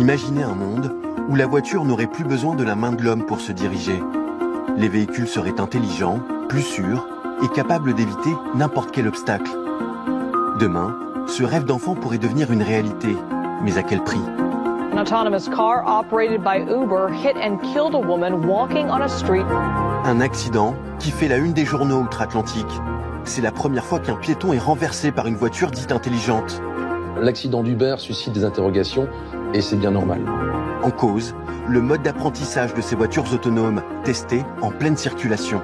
Imaginez un monde où la voiture n'aurait plus besoin de la main de l'homme pour se diriger. Les véhicules seraient intelligents, plus sûrs et capables d'éviter n'importe quel obstacle. Demain, ce rêve d'enfant pourrait devenir une réalité, mais à quel prix? An autonomous car operated by Uber hit and killed a woman walking on a street. Un accident qui fait la une des journaux outre-Atlantique. C'est la première fois qu'un piéton est renversé par une voiture dite intelligente. L'accident d'Uber suscite des interrogations et c'est bien normal. En cause, le mode d'apprentissage de ces voitures autonomes, testées en pleine circulation.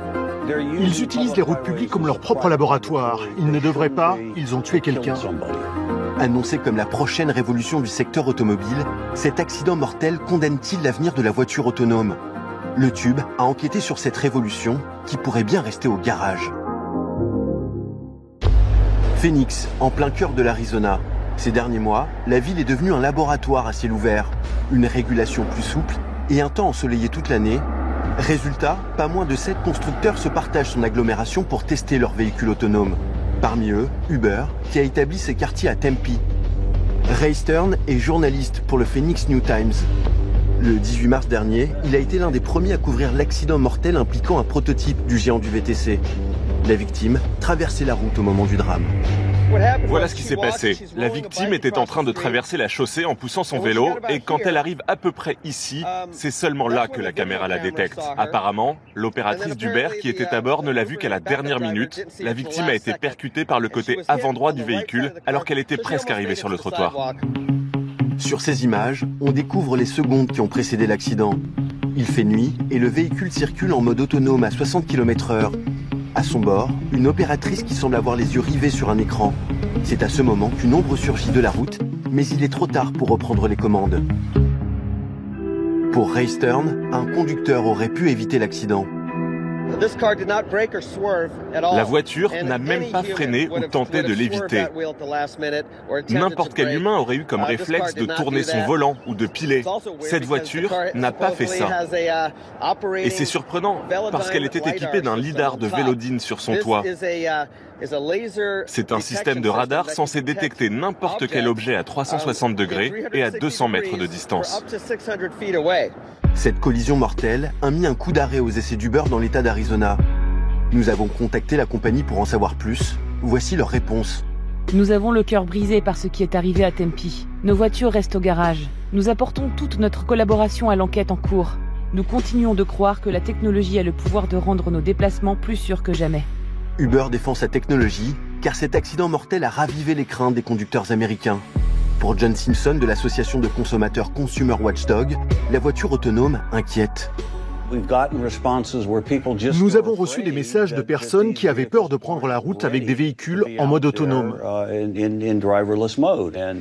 Ils utilisent les routes publiques comme leur propre laboratoire. Ils ne devraient pas, ils ont tué quelqu'un. Annoncé comme la prochaine révolution du secteur automobile, cet accident mortel condamne-t-il l'avenir de la voiture autonome? Le Tube a enquêté sur cette révolution qui pourrait bien rester au garage. Phoenix, en plein cœur de l'Arizona. Ces derniers mois, la ville est devenue un laboratoire à ciel ouvert. Une régulation plus souple et un temps ensoleillé toute l'année. Résultat, pas moins de 7 constructeurs se partagent son agglomération pour tester leurs véhicules autonomes. Parmi eux, Uber, qui a établi ses quartiers à Tempe. Ray Stern est journaliste pour le Phoenix New Times. Le 18 mars dernier, il a été l'un des premiers à couvrir l'accident mortel impliquant un prototype du géant du VTC. La victime traversait la route au moment du drame. Voilà ce qui s'est passé. La victime était en train de traverser la chaussée en poussant son vélo et quand elle arrive à peu près ici, c'est seulement là que la caméra la détecte. Apparemment, l'opératrice d'Uber qui était à bord ne l'a vue qu'à la dernière minute. La victime a été percutée par le côté avant droit du véhicule alors qu'elle était presque arrivée sur le trottoir. Sur ces images, on découvre les secondes qui ont précédé l'accident. Il fait nuit et le véhicule circule en mode autonome à 60 km/h. À son bord, une opératrice qui semble avoir les yeux rivés sur un écran. C'est à ce moment qu'une ombre surgit de la route, mais il est trop tard pour reprendre les commandes. Pour Ray Stern, un conducteur aurait pu éviter l'accident. La voiture n'a même pas freiné ou tenté de l'éviter. N'importe quel humain aurait eu comme réflexe de tourner son volant ou de piler. Cette voiture n'a pas fait ça. Et c'est surprenant parce qu'elle était équipée d'un lidar de Velodyne sur son toit. C'est un système de radar censé détecter n'importe quel objet à 360 degrés et à 200 mètres de distance. Cette collision mortelle a mis un coup d'arrêt aux essais d'Uber dans l'état d'Arizona. Nous avons contacté la compagnie pour en savoir plus. Voici leur réponse. Nous avons le cœur brisé par ce qui est arrivé à Tempe. Nos voitures restent au garage. Nous apportons toute notre collaboration à l'enquête en cours. Nous continuons de croire que la technologie a le pouvoir de rendre nos déplacements plus sûrs que jamais. Uber défend sa technologie car cet accident mortel a ravivé les craintes des conducteurs américains. Pour John Simpson de l'association de consommateurs Consumer Watchdog, la voiture autonome inquiète. Nous avons reçu des messages de personnes qui avaient peur de prendre la route avec des véhicules en mode autonome.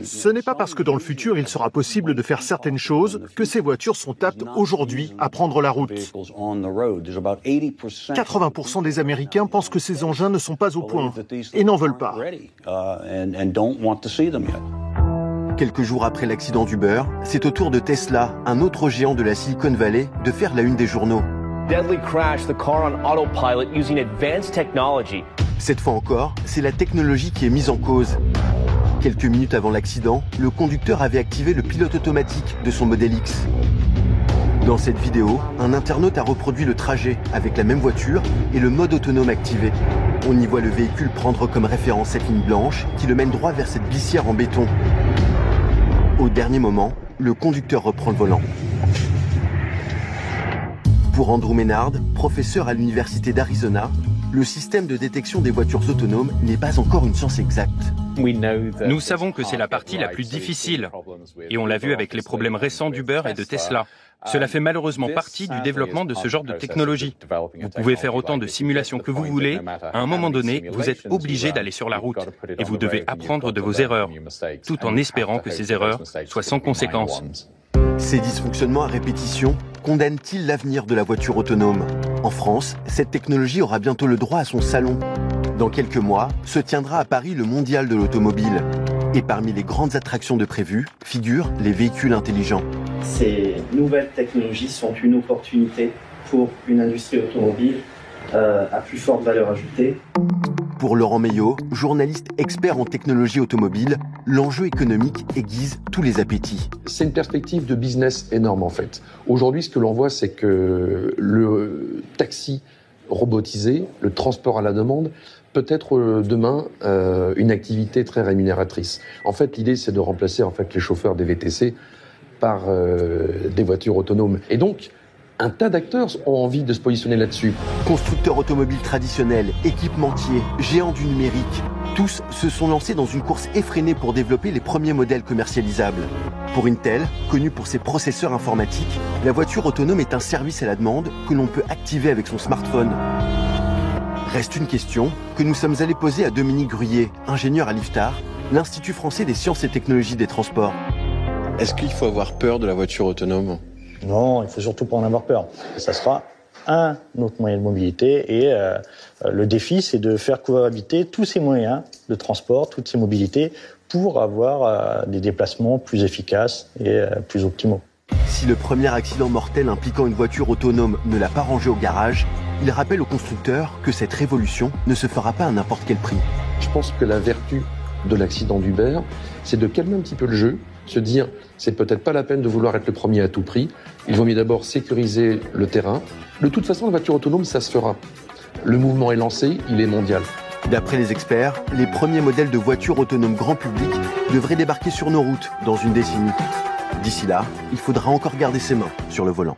Ce n'est pas parce que dans le futur il sera possible de faire certaines choses que ces voitures sont aptes aujourd'hui à prendre la route. 80% des Américains pensent que ces engins ne sont pas au point et n'en veulent pas. Quelques jours après l'accident d'Uber, c'est au tour de Tesla, un autre géant de la Silicon Valley, de faire la une des journaux. Cette fois encore, c'est la technologie qui est mise en cause. Quelques minutes avant l'accident, le conducteur avait activé le pilote automatique de son Model X. Dans cette vidéo, un internaute a reproduit le trajet avec la même voiture et le mode autonome activé. On y voit le véhicule prendre comme référence cette ligne blanche qui le mène droit vers cette glissière en béton. Au dernier moment, le conducteur reprend le volant. Pour Andrew Ménard, professeur à l'université d'Arizona, le système de détection des voitures autonomes n'est pas encore une science exacte. Nous savons que c'est la partie la plus difficile, et on l'a vu avec les problèmes récents d'Uber et de Tesla. Cela fait malheureusement partie du développement de ce genre de technologie. Vous pouvez faire autant de simulations que vous voulez, à un moment donné, vous êtes obligé d'aller sur la route, et vous devez apprendre de vos erreurs, tout en espérant que ces erreurs soient sans conséquence. Ces dysfonctionnements à répétition condamnent-ils l'avenir de la voiture autonome? En France, cette technologie aura bientôt le droit à son salon. Dans quelques mois, se tiendra à Paris le Mondial de l'automobile. Et parmi les grandes attractions de prévues figurent les véhicules intelligents. Ces nouvelles technologies sont une opportunité pour une industrie automobile à plus forte valeur ajoutée. Pour Laurent Meillot, journaliste expert en technologie automobile, l'enjeu économique aiguise tous les appétits. C'est une perspective de business énorme en fait. Aujourd'hui, ce que l'on voit, c'est que le taxi robotisé, le transport à la demande, peut être demain une activité très rémunératrice. En fait, l'idée, c'est de remplacer en fait les chauffeurs des VTC par des voitures autonomes. Et donc, un tas d'acteurs ont envie de se positionner là-dessus. Constructeurs automobiles traditionnels, équipementiers, géants du numérique, tous se sont lancés dans une course effrénée pour développer les premiers modèles commercialisables. Pour Intel, connu pour ses processeurs informatiques, la voiture autonome est un service à la demande que l'on peut activer avec son smartphone. Reste une question que nous sommes allés poser à Dominique Gruyer, ingénieur à l'IFTAR, l'Institut français des sciences et technologies des transports. Est-ce qu'il faut avoir peur de la voiture autonome ? Non, il faut surtout pas en avoir peur. Ça sera un autre moyen de mobilité et le défi, c'est de faire cohabiter tous ces moyens de transport, toutes ces mobilités pour avoir des déplacements plus efficaces et plus optimaux. Si le premier accident mortel impliquant une voiture autonome ne l'a pas rangé au garage, il rappelle aux constructeurs que cette révolution ne se fera pas à n'importe quel prix. Je pense que la vertu de l'accident d'Uber, c'est de calmer un petit peu le jeu, se dire c'est peut-être pas la peine de vouloir être le premier à tout prix, il vaut mieux d'abord sécuriser le terrain. De toute façon, la voiture autonome, ça se fera. Le mouvement est lancé, il est mondial. D'après les experts, les premiers modèles de voitures autonomes grand public devraient débarquer sur nos routes dans une décennie. D'ici là, il faudra encore garder ses mains sur le volant.